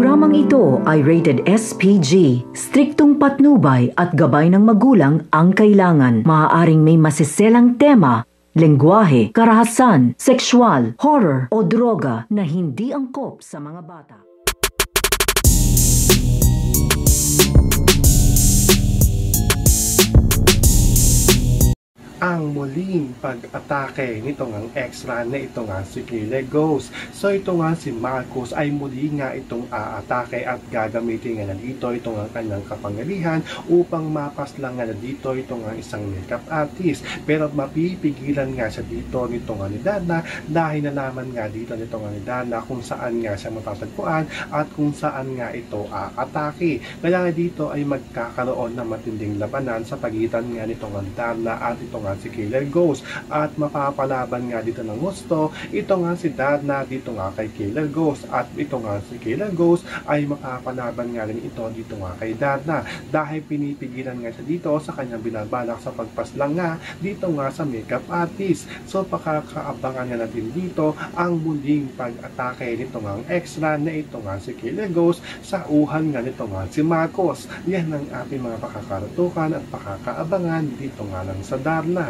programang ito ay rated SPG. Striktong patnubay at gabay ng magulang ang kailangan. Maaaring may masiselang tema, lengguwahe, karahasan, sexual, horror o droga na hindi angkop sa mga bata. Ang muling pag-atake nito ngang extra na ito nga si Killer Ghost. So ito nga si Marcos ay muli nga itong aatake at gagamitin nga na dito ito nga kanyang kapangyarihan upang mapaslang nga na dito ito nga isang makeup artist. Pero mapipigilan nga siya dito nito nga ni Dana dahil nalaman nga dito nito nga ni Dana kung saan nga siya matatagpuan at kung saan nga ito aatake. Kaya nga dito ay magkakaroon ng matinding labanan sa pagitan nga nito nga ni Dana at ito nga si Killer Ghost at mapapalaban nga dito ng gusto ito nga si Dana dito nga kay Killer Ghost at ito nga si Killer Ghost ay mapapalaban nga rin ito dito nga kay Dana dahil pinipigilan nga siya dito sa kanyang binabalak sa pagpaslang nga dito nga sa makeup artist. So pakakaabangan nga natin dito ang muling pag-atake nito nga extra na ito nga si Killer Ghost sa uhan nga nito nga si Marcos. Yan ang ating mga pakakarutukan at pakakaabangan dito nga lang sa Darna.